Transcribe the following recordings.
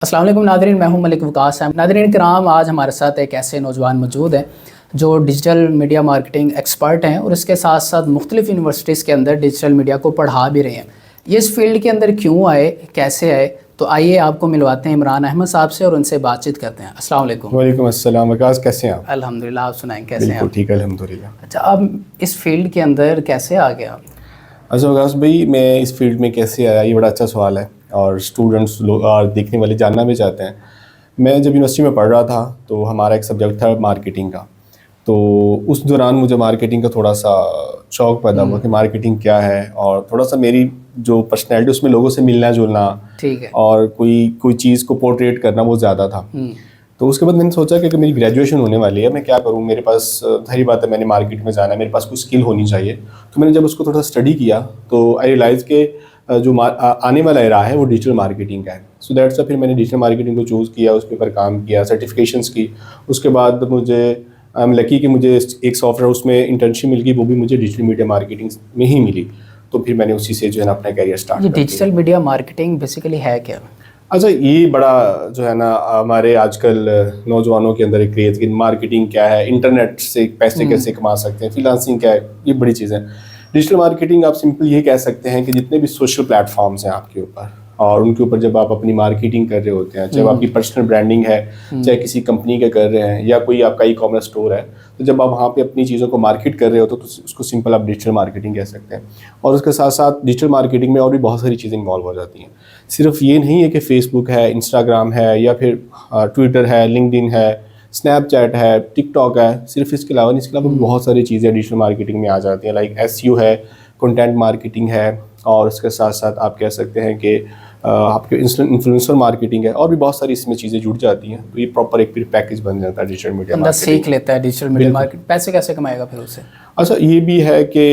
अस्सलाम वालेकुम नादरीन, मैं हूं मलिक वकास। नादरीन कराम, आज हमारे साथ एक ऐसे नौजवान मौजूद हैं जो डिजिटल मीडिया मार्केटिंग एक्सपर्ट हैं और इसके साथ साथ मुख्तलिफ़ यूनिवर्सिटीज़ के अंदर डिजिटल मीडिया को पढ़ा भी रहे हैं। ये इस फील्ड के अंदर क्यों आए, कैसे आए, तो आइए आपको मिलवाते हैं इमरान अहमद साहब से और उनसे बातचीत करते हैं। अस्सलाम वालेकुम। वालेकुम अस्सलाम। वकास, कैसे हैं आप? अल्हम्दुलिल्लाह, आप सुनाएं कैसे हैं आप? ठीक है, अल्हम्दुलिल्लाह। अच्छा, अब इस फील्ड के अंदर कैसे आ गए आप? अच्छा वकास भाई, मैं इस फील्ड में कैसे आया, ये बड़ा अच्छा सवाल है और स्टूडेंट्स लोग और देखने वाले जानना भी चाहते हैं। मैं जब यूनिवर्सिटी में पढ़ रहा था तो हमारा एक सब्जेक्ट था मार्केटिंग का। तो उस दौरान मुझे मार्केटिंग का थोड़ा सा शौक़ पैदा हुआ कि मार्केटिंग क्या है, और थोड़ा सा मेरी जो पर्सनैलिटी उसमें लोगों से मिलना जुलना, ठीक है, और कोई चीज़ को पोर्ट्रेट करना वो ज़्यादा था। तो उसके बाद मैंने सोचा कि अगर मेरी ग्रेजुएशन होने वाली है, मैं क्या करूँ, मेरे पास सही बात है, मैंने मार्केट में जाना है, मेरे पास कुछ स्किल होनी चाहिए। तो मैंने जब उसको थोड़ा स्टडी किया तो आई रियलाइज़ के जो आने वाला एरा है वो डिजिटल मार्केटिंग का है। सो दैट्स फिर मैंने डिजिटल मार्केटिंग को चूज़ किया, उसके ऊपर काम किया, सर्टिफिकेशंस की। उसके बाद मुझे आई एम लकी कि मुझे एक सॉफ्टवेयर उसमें इंटर्नशिप मिल गई, वो भी मुझे डिजिटल मीडिया मार्केटिंग में ही मिली। तो फिर मैंने उसी से जो है ना अपना करियर स्टार्ट ये किया। डिजिटल मीडिया मार्केटिंग बेसिकली है क्या? अच्छा, ये बड़ा जो है ना हमारे आजकल नौजवानों के अंदर एक क्रेज़ कि मार्केटिंग क्या है, इंटरनेट से पैसे कैसे कमा सकते हैं, फ्रीलांसिंग क्या है, ये बड़ी चीज़ है। डिजिटल मार्केटिंग आप सिंपल ये कह सकते हैं कि जितने भी सोशल प्लेटफॉर्म्स हैं आपके ऊपर, और उनके ऊपर जब आप अपनी मार्केटिंग कर रहे होते हैं, चाहे आपकी पर्सनल ब्रांडिंग है, चाहे किसी कंपनी के कर रहे हैं, या कोई आपका ई कॉमर्स स्टोर है, तो जब आप वहाँ पे अपनी चीज़ों को मार्केट कर रहे हो तो उसको सिंपल आप डिजिटल मार्केटिंग कह सकते हैं। और उसके साथ साथ डिजिटल मार्केटिंग में और भी बहुत सारी चीज़ें इन्वॉल्व हो जाती हैं। सिर्फ ये नहीं है कि फेसबुक है, इंस्टाग्राम है, या फिर ट्विटर है, लिंक्डइन है, स्नैपचैट है, टिकटॉक है, सिर्फ इसके अलावा नहीं, इसके अलावा भी बहुत सारी चीज़ें डिजिटल मार्केटिंग में आ जाती हैं। लाइक एसईओ है, कंटेंट मार्केटिंग है, और इसके साथ साथ आप कह सकते हैं कि आपके इन्फ्लुएंसर मार्केटिंग है, और भी बहुत सारी इसमें चीज़ें जुड़ जाती हैं। तो ये प्रॉपर एक फिर पैकेज बन जाता है डिजिटल मीडिया मार्केटिंग। सीख लेता है डिजिटल मीडिया मार्केट, पैसे कैसे कमाएगा फिर उससे? अच्छा, ये भी है कि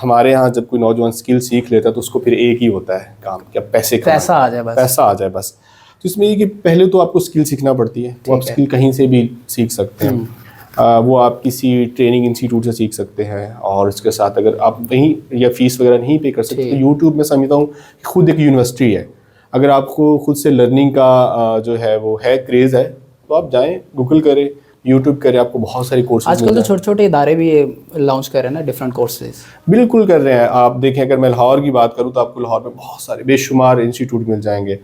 हमारे यहाँ जब कोई नौजवान स्किल सीख लेता है तो उसको फिर एक ही होता है काम, क्या पैसे कमाना, पैसा आ जाए बस। पैसा आ जाए बस। तो इसमें ये कि पहले तो आपको स्किल सीखना पड़ती है। वो आप स्किल कहीं से भी सीख सकते हैं। वो आप किसी ट्रेनिंग इंस्टीट्यूट से सीख सकते हैं, और इसके साथ अगर आप वहीं या फीस वगैरह नहीं पे कर सकते तो यूट्यूब में समझता हूँ कि खुद एक यूनिवर्सिटी है। अगर आपको खुद से लर्निंग का जो है वो है क्रेज़ है, तो आप जाएँ, गूगल करें, यूट्यूब करें, आपको बहुत सारे कोर्सेज आजकल तो छोटे छोटे इदारे भी ये लॉन्च कर रहे हैं ना, डिफरेंट कोर्सेज। बिल्कुल कर रहे हैं। आप देखें, अगर मैं लाहौर की बात करूं तो आपको लाहौर में बहुत सारे बेशुमार इंस्टीट्यूट मिल जाएंगे।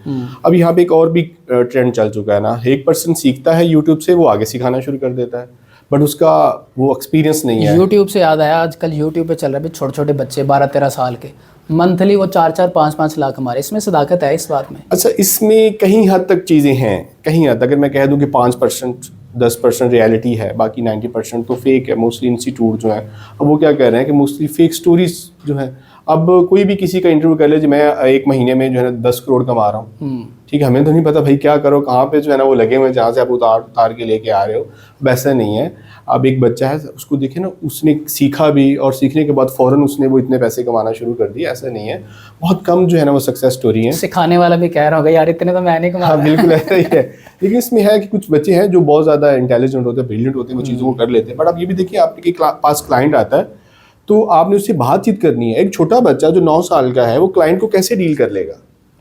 अब यहाँ पे एक और भी ट्रेंड चल चुका है ना, एक पर्सन सीखता है यूट्यूब से, वो आगे सिखाना शुरू कर देता है, बट उसका वो एक्सपीरियंस नहीं है। यूट्यूब से याद आया, आजकल यूट्यूब पे चल रहा है छोटे छोटे बच्चे 12-13 साल के, मंथली वो 4-4, 5-5 लाख हमारे। इसमें सदाकत है इस बात में? अच्छा, इसमें कहीं हद तक चीज़ें हैं, कहीं हद, अगर मैं कह दूं कि 5%, 10% रियलिटी है, बाकी 90% तो फेक है। मोस्टली इंस्टीट्यूट जो है, अब वो क्या कह रहे हैं कि मोस्टली फेक स्टोरीज जो है। अब कोई भी किसी का इंटरव्यू कर ले, जो मैं 1 महीने में जो है ना 10 करोड़ कमा रहा हूँ, ठीक है, हमें तो नहीं पता भाई क्या करो, कहाँ पे जो है ना वो लगे हुए, जहाँ से आप उतार के लेके आ रहे हो, वैसा नहीं है। अब एक बच्चा है, उसको देखे ना, उसने सीखा भी, और सीखने के बाद फ़ौरन उसने वो इतने पैसे कमाना शुरू कर दिए, ऐसा नहीं है। बहुत कम जो है ना वो सक्सेस स्टोरी है। सिखाने वाला भी कह रहा होगा यार इतने तो मैं नहीं कमा। हाँ, बिल्कुल ऐसा ही है। लेकिन इसमें है कि कुछ बच्चे हैं जो बहुत ज़्यादा इंटेलिजेंट होते हैं, ब्रिलियंट होते हैं, वो चीज़ों को कर लेते हैं। बट आप ये भी देखिए, आपके पास क्लाइंट आता है तो आपने उससे बातचीत करनी है। एक छोटा बच्चा जो 9 साल का है, वो क्लाइंट को कैसे डील कर लेगा?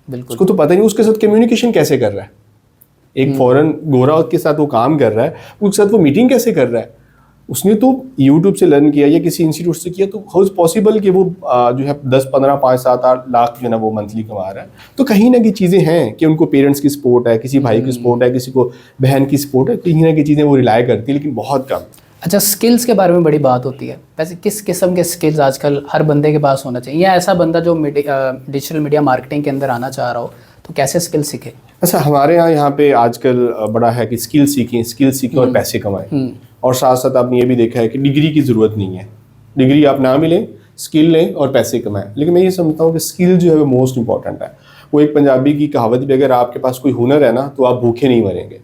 बिल्कुल, उसको तो पता नहीं उसके साथ कम्युनिकेशन कैसे कर रहा है। एक फॉरेन गोरा के साथ वो काम कर रहा है, उसके साथ वो मीटिंग कैसे कर रहा है? उसने तो यूट्यूब से लर्न किया या किसी इंस्टीट्यूट से किया, तो हाउ इज पॉसिबल कि वो जो है 10, 15, 5, 7, 8 लाख जो है ना वो मंथली कमा रहा है? तो कहीं ना कहीं चीज़ें हैं कि उनको पेरेंट्स की सपोर्ट है, किसी भाई की सपोर्ट है, किसी को बहन की सपोर्ट है, कहीं ना कहीं चीज़ें वो रिलाई करती है, लेकिन बहुत कम। अच्छा, स्किल्स के बारे में बड़ी बात होती है। वैसे किस किस्म के स्किल्स आजकल हर बंदे के पास होना चाहिए, या ऐसा बंदा जो डिजिटल मीडिया मार्केटिंग के अंदर आना चाह रहा हो तो कैसे स्किल सीखे? अच्छा, हमारे यहाँ पे आजकल बड़ा है कि स्किल सीखें और पैसे कमाएं। और साथ साथ आपने ये भी देखा है कि डिग्री की ज़रूरत नहीं है, डिग्री आप ना मिले, स्किल लें और पैसे कमाएं। लेकिन मैं ये समझता हूँ कि स्किल जो है वो मोस्ट इंपॉर्टेंट है। वो एक पंजाबी की कहावत भी, अगर आपके पास कोई हुनर है ना तो आप भूखे नहीं मरेंगे,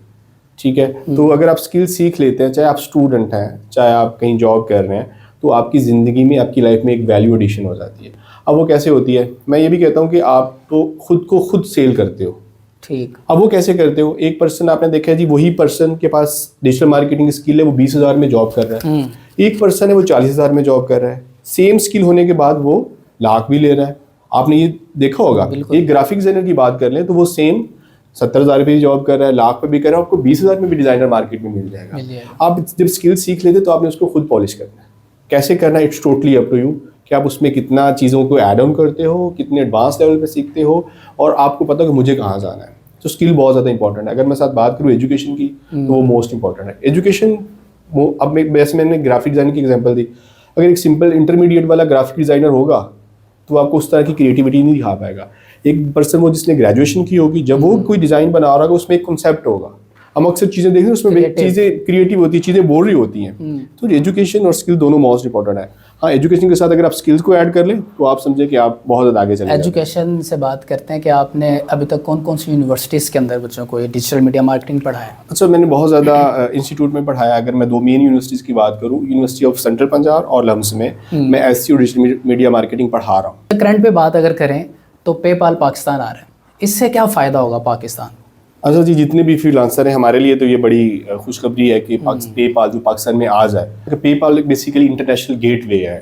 ठीक है। तो अगर आप स्किल सीख लेते हैं, चाहे आप स्टूडेंट हैं, चाहे आप कहीं जॉब कर रहे हैं, तो आपकी ज़िंदगी में, आपकी लाइफ में एक वैल्यू एडिशन हो जाती है। अब वो कैसे होती है? मैं ये भी कहता हूँ कि आप तो खुद को खुद सेल करते हो, ठीक। अब वो कैसे करते हो? एक पर्सन आपने देखा है जी, वही पर्सन के पास डिजिटल मार्केटिंग स्किल है, वो 20,000 में जॉब कर रहा है। एक पर्सन है वो 40,000 में जॉब कर रहा है। सेम स्किल होने के बाद वो लाख भी ले रहा है। आपने ये देखा होगा। एक ग्राफिक डिजाइनर की बात कर लें तो वो सेम 70,000 पे भी जॉब कर रहा है, लाख पे भी कर रहा है, आपको 20,000 में भी डिज़ाइनर मार्केट में मिल जाएगा। आप जब स्किल सीख लेते तो आपने उसको खुद पॉलिश करना है। कैसे करना है, it's totally up to you कि आप उसमें कितना चीज़ों को ऐड ऑन करते हो, कितने एडवांस लेवल पे सीखते हो, और आपको पता हो कि मुझे कहाँ जाना है। तो स्किल बहुत ज़्यादा इंपॉर्टेंट है। अगर मैं साथ बात करूँ एजुकेशन की, तो वो मोस्ट इंपॉर्टेंट है। एजुकेशन वो, अब वैसे मैंने ग्राफिक डिज़ाइनिंग की एग्जांपल दी, अगर एक सिंपल इंटरमीडिएट वाला ग्राफिक डिज़ाइनर होगा तो आपको उस तरह की क्रिएटिविटी नहीं दिखा पाएगा। एक पर्सन वो जिसने ग्रेजुएशन की होगी, जब वो कोई डिज़ाइन बना रहा होगा उसमें एक कॉन्सेप्ट होगा। हम अक्सर चीज़ें देखते हैं उसमें चीज़ें क्रिएटिव होती है, चीज़ें बोल रही होती हैं। तो एजुकेशन और स्किल दोनों मोस्ट इंपॉर्टेंट है। हाँ, एजुकेशन के साथ अगर आप स्किल्स को ऐड कर लें तो आप समझे कि आप बहुत ज़्यादा आगे चले जाएंगे। एजुकेशन से बात करते हैं कि आपने अभी तक कौन कौन सी यूनिवर्सिटीज़ के अंदर बच्चों को ये डिजिटल मीडिया मार्केटिंग पढ़ाया? अच्छा, मैंने बहुत ज़्यादा इंस्टीट्यूट में पढ़ाया। अगर मैं 2 मेन यूनिवर्सिटीज़ की बात करूँ, यूनिवर्सिटी ऑफ सेंट्रल पंजाब और लम्स में मैं एससी और डिजिटल मीडिया मार्केटिंग पढ़ा रहा हूँ। करंट पे बात अगर करें तो पेपाल पाकिस्तान आ रहा है, इससे क्या फ़ायदा होगा पाकिस्तान? अच्छा जी, जितने भी फ्रीलांसर हैं हमारे लिए तो ये बड़ी खुशखबरी है कि पेपाल जो पाकिस्तान में आ जाए। पेपाल बेसिकली इंटरनेशनल गेटवे है,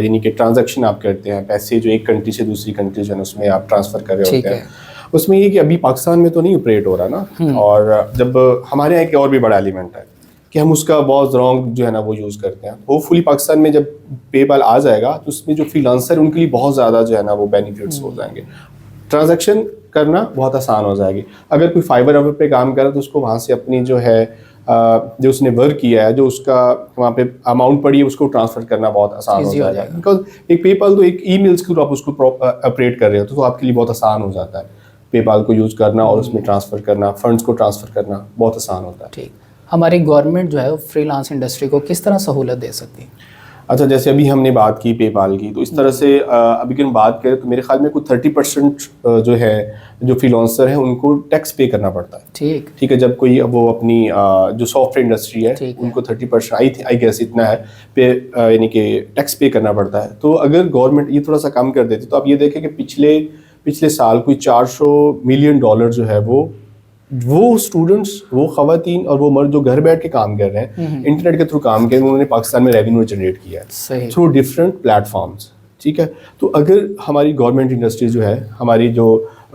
यानी कि ट्रांजैक्शन आप करते हैं, पैसे जो एक कंट्री से दूसरी कंट्री जो है उसमें आप ट्रांसफ़र कर रहे होते हैं। उसमें ये कि अभी पाकिस्तान में तो नहीं ऑपरेट हो रहा ना, और जब हमारे यहाँ एक और भी बड़ा एलिमेंट है कि हम उसका बहुत रॉन्ग जो है ना वो यूज़ करते हैं। होपफुली पाकिस्तान में जब पेपाल आ जाएगा तो उसमें जो फ्रीलांसर उनके लिए बहुत ज़्यादा जो है ना वो बेनिफिट्स हो जाएंगे। ट्रांजैक्शन करना बहुत आसान हो जाएगी। अगर कोई फाइबर पे काम कर रहा है तो उसको वहाँ से अपनी जो है जो उसने वर्क किया है, जो उसका वहाँ पे अमाउंट पड़ी है, उसको ट्रांसफ़र करना बहुत आसान हो जाएगा। बिकॉज एक पेपाल तो एक ईमेल्स के थ्रू आप उसको ऑपरेट कर रहे हो तो आपके लिए बहुत आसान हो जाता है। पेपाल को यूज़ करना और उसमें ट्रांसफ़र करना, फंड्स को ट्रांसफ़र करना बहुत आसान होता है। ठीक, हमारी गवर्नमेंट जो है वो फ्रीलांस इंडस्ट्री को किस तरह सहूलत दे सकती है? अच्छा, जैसे अभी हमने बात की पेपाल की, तो इस तरह से अभी की हम बात करें तो मेरे ख्याल में कुछ 30% जो है जो फ्रीलांसर हैं उनको टैक्स पे करना पड़ता है। ठीक है, जब कोई वो अपनी जो सॉफ्टवेयर इंडस्ट्री है उनको 30% आई गेस इतना है पे, यानी कि टैक्स पे करना पड़ता है। तो अगर गवर्नमेंट ये थोड़ा सा कम कर देती तो आप ये देखें कि पिछले साल कोई $400 मिलियन जो है वो स्टूडेंट्स, वो ख़वातीन और वो मर्द जो घर बैठ के काम कर रहे हैं, इंटरनेट के थ्रू काम कर रहे हैं, उन्होंने पाकिस्तान में रेवेन्यू जनरेट किया है थ्रू डिफरेंट प्लेटफॉर्म्स। ठीक है, तो अगर हमारी गवर्नमेंट इंडस्ट्री जो है, हमारी जो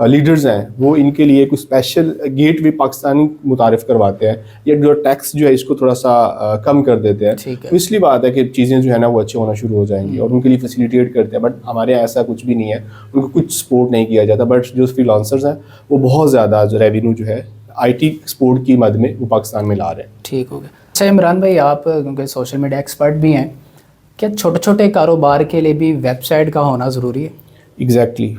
लीडर्स हैं, वो इनके लिए कुछ स्पेशल गेट वे पाकिस्तानी मुतारिफ करवाते हैं या जो टैक्स जो है इसको थोड़ा सा कम कर देते हैं, तो इसलिए बात है कि चीज़ें जो है ना वो अच्छी होना शुरू हो जाएंगी और उनके लिए फैसिलिटेट करते हैं। बट हमारे यहाँ ऐसा कुछ भी नहीं है, उनको कुछ सपोर्ट नहीं किया जाता। बट जो फ्रीलांसर्स हैं वो बहुत ज़्यादा जो रेवेन्यू जो है IT एक्सपोर्ट की मद में वो पाकिस्तान में ला रहे हैं। ठीक हो गया। अच्छा इमरान भाई, आप क्योंकि सोशल मीडिया एक्सपर्ट भी हैं, क्या छोटे छोटे कारोबार के लिए भी वेबसाइट का होना ज़रूरी है? एग्जैक्टली,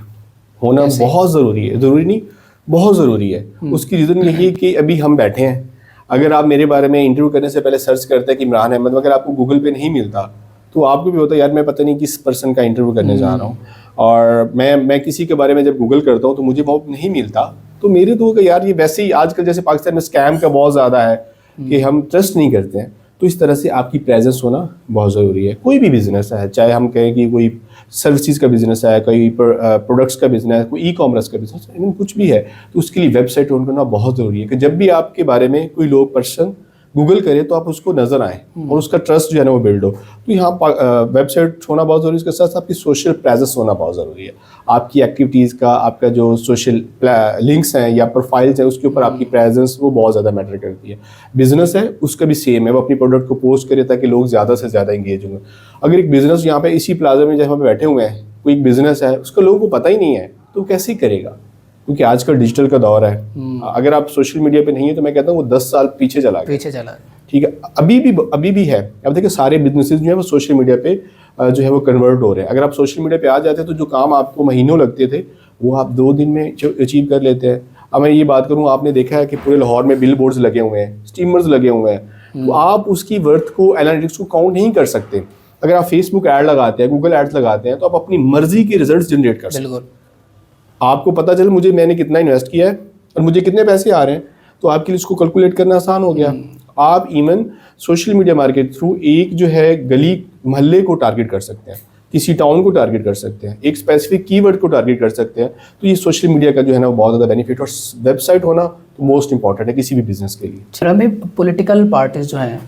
होना बहुत ज़रूरी है। ज़रूरी नहीं, बहुत ज़रूरी है। उसकी रीज़न यही है कि अभी हम बैठे हैं, अगर आप मेरे बारे में इंटरव्यू करने से पहले सर्च करते हैं कि इमरान अहमद, अगर आपको गूगल पे नहीं मिलता तो आपको भी होता है यार मैं पता नहीं किस पर्सन का इंटरव्यू करने जा रहा हूँ, और मैं किसी के बारे में जब गूगल करता हूँ तो मुझे बहुत नहीं मिलता, तो मेरे तो यार ये वैसे ही आजकल जैसे पाकिस्तान में स्कैम का बहुत ज़्यादा है कि हम ट्रस्ट नहीं करते हैं। तो इस तरह से आपकी प्रेजेंस होना बहुत ज़रूरी है। कोई भी बिजनेस है, चाहे हम कहें कि कोई सर्विसेज का बिजनेस है, कोई प्रोडक्ट्स का बिजनेस है, कोई ई-कॉमर्स का बिजनेस है, कुछ भी है, तो उसके लिए वेबसाइट ऑन करना बहुत ज़रूरी है कि जब भी आपके बारे में कोई लोग पर्सन गूगल करे तो आप उसको नज़र आए और उसका ट्रस्ट जो है ना वो बिल्ड हो। तो यहाँ वेबसाइट होना बहुत ज़रूरी है। इसके साथ आपकी सोशल प्रेजेंस होना बहुत ज़रूरी है। आपकी एक्टिविटीज़ का, आपका जो सोशल लिंक्स हैं या प्रोफाइल्स हैं, उसके ऊपर आपकी प्रेजेंस वो बहुत ज़्यादा मैटर करती है। बिजनेस है उसका भी सेम है, वो अपनी प्रोडक्ट को पोस्ट करे ताकि लोग ज़्यादा से ज़्यादा इंगेज होंगे। अगर एक बिज़नेस यहाँ पे इसी प्लाजा में जहाँ पे बैठे हुए हैं, कोई एक बिज़नेस है, उसका लोगों को पता ही नहीं है तो कैसे ही करेगा, क्योंकि आजकल डिजिटल का दौर है। अगर आप सोशल मीडिया पे नहीं है तो मैं कहता हूँ वो 10 साल पीछे चला गया। ठीक है, अभी भी है। अब देखिए सारे बिजनेसेस जो है वो सोशल मीडिया पे जो है वो कन्वर्ट हो रहे हैं। अगर आप सोशल मीडिया पे आ जाते हैं तो जो काम आपको महीनों लगते थे वो आप 2 दिन में अचीव कर लेते हैं। अब मैं ये बात करूँ, आपने देखा है कि पूरे लाहौर में बिल बोर्ड्स लगे हुए हैं, स्टीमर्स लगे हुए हैं, तो आप उसकी वर्थ को, एनालिटिक्स को काउंट नहीं कर सकते। अगर आप फेसबुक ऐड लगाते हैं, गूगल एड्स लगाते हैं, तो आप अपनी मर्जी के रिजल्ट जनरेट कर सकते हैं। आपको पता चले मैंने कितना इन्वेस्ट किया है और मुझे कितने पैसे आ रहे हैं, तो आपके लिए इसको कैलकुलेट करना आसान हो गया। आप even social media market through एक जो है गली मोहल्ले को टारगेट कर सकते हैं, किसी टाउन को टारगेट कर सकते हैं, एक स्पेसिफिक कीवर्ड को टारगेट कर सकते हैं। तो ये सोशल मीडिया का जो है ना वो बहुत ज़्यादा बेनिफिट, और वेबसाइट होना तो मोस्ट इंपॉर्टेंट है किसी भी बिजनेस के लिए। चलो भाई, पॉलिटिकल पार्टीज जो हैं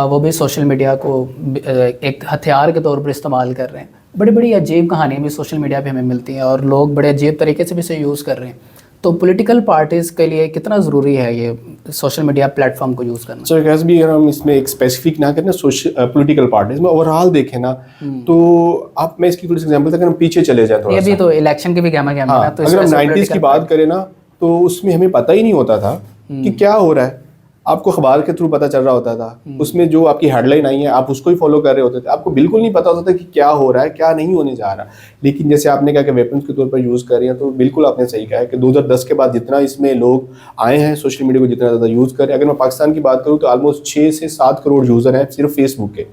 वो भी सोशल मीडिया को एक हथियार के तौर पर इस्तेमाल कर रहे हैं। बड़ी बड़ी अजीब कहानियाँ भी सोशल मीडिया पे हमें मिलती हैं और लोग बड़े अजीब तरीके से भी इसे यूज़ कर रहे हैं। तो पॉलिटिकल पार्टीज़ के लिए कितना ज़रूरी है ये सोशल मीडिया प्लेटफॉर्म को यूज़ करना? सर कैसे भी अगर हम इसमें एक स्पेसिफिक ना करें सोशल पॉलिटिकल पार्टीज में ओवरऑल देखें ना, तो आप मैं इसकी थोड़ी सी एग्जांपल अगर हम पीछे चले जाए थोड़ा ये भी सा, तो इलेक्शन के भी गहमा गहमा है ना, तो इस अगर हम वजह से 90s की political बात करें ना, तो उसमें हमें पता ही नहीं होता था कि क्या हो रहा है। आपको अखबार के थ्रू पता चल रहा होता था, उसमें जो आपकी हेडलाइन आई है आप उसको ही फॉलो कर रहे होते थे, आपको बिल्कुल नहीं पता होता था कि क्या हो रहा है क्या नहीं होने जा रहा। लेकिन जैसे आपने कहा कि वेपन्स के तौर पर यूज़ कर रहे हैं, तो बिल्कुल आपने सही कहा है कि 2010 के बाद जितना इसमें लोग आए हैं सोशल मीडिया को जितना ज़्यादा यूज़ करें, अगर मैं पाकिस्तान की बात करूँ तो ऑलमोस्ट 6 से 7 करोड़ यूज़र हैं सिर्फ फेसबुक के,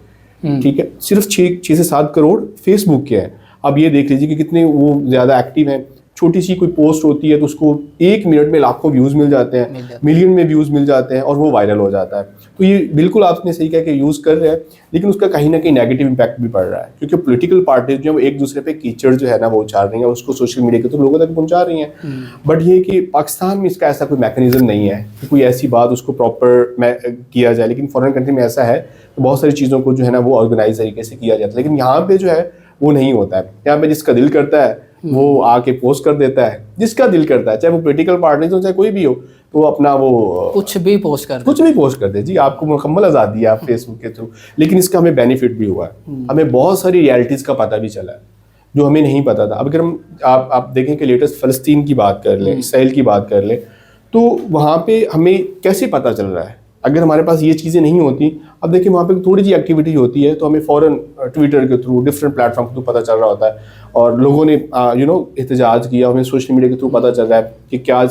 ठीक है, सिर्फ 6 से 7 करोड़ फेसबुक के हैं। अब ये देख लीजिए कि कितने वो ज़्यादा एक्टिव हैं। छोटी सी कोई पोस्ट होती है तो उसको 1 मिनट में लाखों व्यूज़ मिल जाते हैं, मिलियन में व्यूज़ मिल जाते हैं और वो वायरल हो जाता है। तो ये बिल्कुल आपने सही कहा कि यूज़ कर रहे हैं, लेकिन उसका कहीं ना कहीं नेगेटिव इम्पैक्ट भी पड़ रहा है, क्योंकि पॉलिटिकल पार्टीज जो है वो एक दूसरे पे कीचड़ जो है ना वो उछाल रही हैं, उसको सोशल मीडिया के तो लोगों तक पहुँचा रही हैं। बट ये कि पाकिस्तान में इसका ऐसा कोई मैकेनिज्म नहीं है कि कोई ऐसी बात उसको प्रॉपर किया जाए, लेकिन फॉरेन कंट्री में ऐसा है तो बहुत सारी चीज़ों को जो है ना वो ऑर्गेनाइज तरीके से किया जाता है। लेकिन यहाँ पे जो है वो नहीं होता है। यहाँ पे जिसका दिल करता है वो आके पोस्ट कर देता है, जिसका दिल करता है, चाहे वो पॉलिटिकल पार्टी हो चाहे कोई भी हो, तो वो अपना वो कुछ भी पोस्ट कर दे जी, आपको मुकम्मल आज़ादी है आप फेसबुक के थ्रू। लेकिन इसका हमें बेनिफिट भी हुआ है, हमें बहुत सारी रियलिटीज़ का पता भी चला है जो हमें नहीं पता था। अब अगर हम आप देखें कि लेटेस्ट फ़लस्तीन की बात कर लें, इसराइल की बात कर लें, तो वहाँ पे हमें कैसे पता चल रहा है। अगर हमारे पास ये चीज़ें नहीं होती, अब देखिए वहाँ पे थोड़ी सी एक्टिविटी होती है तो हमें फ़ौरन ट्विटर के थ्रू डिफरेंट प्लेटफॉर्म के थ्रू पता चल रहा होता है, और लोगों ने एहतजाज किया, हमें सोशल मीडिया के थ्रू पता चल रहा है कि क्या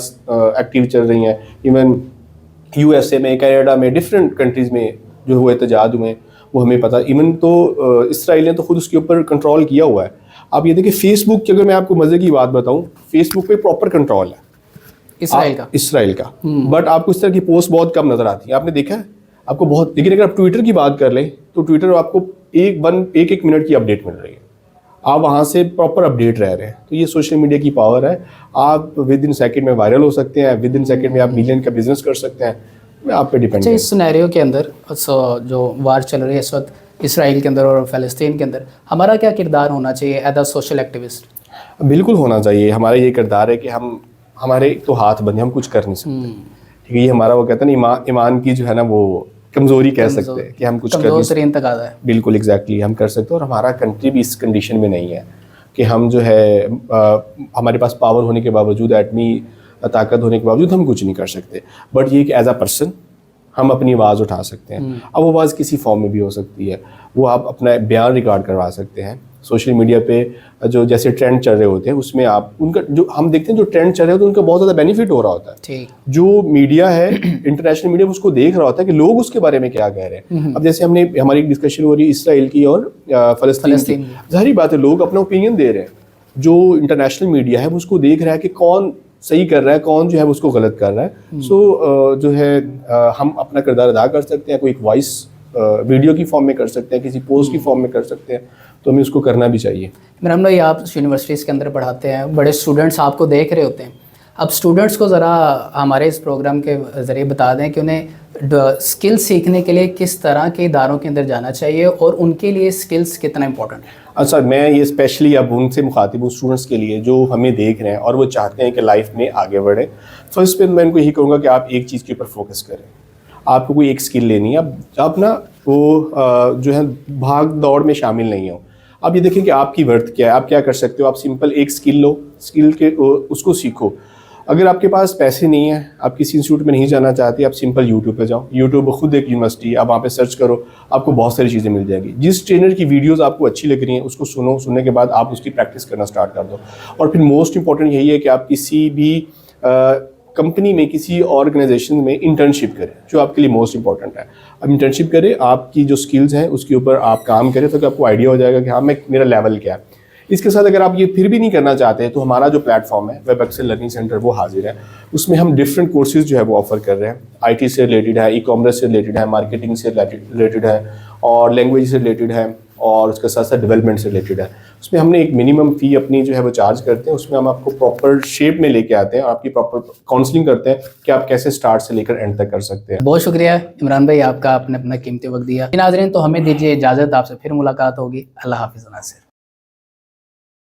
एक्टिव चल रही हैं। इवन USA में, कनाडा में, डिफरेंट कंट्रीज़ में जो वो एहतजाज हुए वो हमें पता। इवन तो इसराइल ने तो खुद उसके ऊपर कंट्रोल किया हुआ है। आप ये देखिए फेसबुक की, अगर मैं आपको मज़े की बात बताऊँ, फेसबुक पे प्रॉपर कंट्रोल है इसराइल का। बट आपको इस तरह की पोस्ट बहुत कम नजर आती है, आपने देखा है आपको बहुत। लेकिन अगर आप ट्विटर की बात कर लें तो ट्विटर आपको एक मिनट की अपडेट मिल रही है, आप वहाँ से प्रॉपर अपडेट रह रहे हैं। तो ये सोशल मीडिया की पावर है, आप विद इन सेकंड में वायरल हो सकते हैं, विद इन सेकंड में आप मिलियन का बिजनेस कर सकते हैं। आप पे डिपेंड है। इस सिनेरियो के अंदर जो वार चल रही है इस वक्त इसराइल के अंदर और फ़लस्तीन के अंदर, हमारा क्या किरदार होना चाहिए एज अ सोशल एक्टिविस्ट? बिल्कुल होना चाहिए। हमारा ये किरदार है कि हमारे तो हाथ बंधे, हम कुछ कर नहीं सकते, ठीक है। ये हमारा वो कहते हैं ना ईमान की जो है ना वो कमज़ोरी कह सकते हैं कि हम कुछ कर नहीं सकते। बिल्कुल एग्जैक्टली हम कर सकते हैं। और हमारा कंट्री भी इस कंडीशन में नहीं है कि हम जो है हमारे पास पावर होने के बावजूद, एटमी ताकत होने के बावजूद हम कुछ नहीं कर सकते। बट ये कि एज अ पर्सन हम अपनी आवाज़ उठा सकते हैं। अब वो आवाज़ किसी फॉर्म में भी हो सकती है, वो आप अपना बयान रिकॉर्ड करवा सकते हैं सोशल मीडिया पे। जो जैसे ट्रेंड चल रहे होते हैं उसमें आप उनका जो हम देखते हैं जो ट्रेंड चल रहे होते हैं उनका बहुत ज़्यादा बेनिफिट हो रहा होता है। ठीक। जो मीडिया है इंटरनेशनल मीडिया उसको देख रहा होता है कि लोग उसके बारे में क्या कह रहे हैं। अब जैसे हमारी एक डिस्कशन हो रही है इसराइल की और फ़लस्तीन की, जाहिर बात है लोग अपना ओपिनियन दे रहे हैं। जो इंटरनेशनल मीडिया है वो उसको देख रहा है कि कौन सही कर रहा है, कौन जो है उसको गलत कर रहा है। सो जो है हम अपना किरदार अदा कर सकते हैं, कोई एक वॉइस वीडियो की फॉर्म में कर सकते हैं, किसी पोस्ट की फॉर्म में कर सकते हैं, तो हमें उसको करना भी चाहिए। मेरा भाई, आप यूनिवर्सिटीज़ के अंदर पढ़ाते हैं, बड़े स्टूडेंट्स आपको देख रहे होते हैं। अब स्टूडेंट्स को ज़रा हमारे इस प्रोग्राम के ज़रिए बता दें कि उन्हें स्किल सीखने के लिए किस तरह के इदारों के अंदर जाना चाहिए और उनके लिए स्किल्स कितना इंपॉर्टेंट है। अच्छा, मैं ये स्पेशली अब उनसे मुखातिब हूँ स्टूडेंट्स के लिए जो हमें देख रहे हैं और वो चाहते हैं कि लाइफ में आगे बढ़े। फर्स्ट पे मैं उनको यही कहूँगा कि आप एक चीज़ के ऊपर फोकस करें। आपको कोई एक स्किल लेनी है, आप ना वो जो है भाग दौड़ में शामिल नहीं हो। आप ये देखें कि आपकी वर्थ क्या है, आप क्या कर सकते हो। आप सिंपल एक स्किल लो, स्किल के उसको सीखो। अगर आपके पास पैसे नहीं है, आप किसी इंस्टीट्यूट में नहीं जाना चाहते, आप सिंपल यूट्यूब पे जाओ। यूट्यूब खुद एक यूनिवर्सिटी है, आप वहाँ पे सर्च करो, आपको बहुत सारी चीज़ें मिल जाएगी। जिस ट्रेनर की वीडियोस आपको अच्छी लग रही हैं उसको सुनो, सुनने के बाद आप उसकी प्रैक्टिस करना स्टार्ट कर दो। और फिर मोस्ट इंपॉर्टेंट यही है कि आप किसी भी कंपनी में, किसी ऑर्गेनाइजेशन में इंटर्नशिप करें, जो आपके लिए मोस्ट इंपॉर्टेंट है। अब इंटर्नशिप करें, आपकी जो स्किल्स हैं उसके ऊपर आप काम करें, तो आपको आइडिया हो जाएगा कि हाँ मेरा लेवल क्या है। इसके साथ अगर आप ये फिर भी नहीं करना चाहते तो हमारा जो प्लेटफॉर्म है वेब एक्सेल लर्निंग सेंटर वो हाजिर है। उसमें हम डिफरेंट कोर्सेज जो है वो ऑफर कर रहे हैं। IT से रिलेटेड है, ई-कॉमर्स से रिलेटेड है, मार्केटिंग से रिलेटेड है, और लैंग्वेज से रिलेटेड है, और उसके साथ साथ डेवलपमेंट से रिलेटेड है। उसमें हमने एक मिनिमम फ़ी अपनी जो है वो चार्ज करते हैं। उसमें हम आपको प्रॉपर शेप में लेके आते हैं, आपकी प्रॉपर काउंसलिंग करते हैं कि आप कैसे स्टार्ट से लेकर एंड तक कर सकते हैं। बहुत शुक्रिया इमरान भाई, आपका आपने अपना कीमती वक्त दिया। नाज़रीन, तो हमें दीजिए इजाज़त, आपसे फिर मुलाकात होगी। अल्लाह हाफ़िज़ नाज़रीन।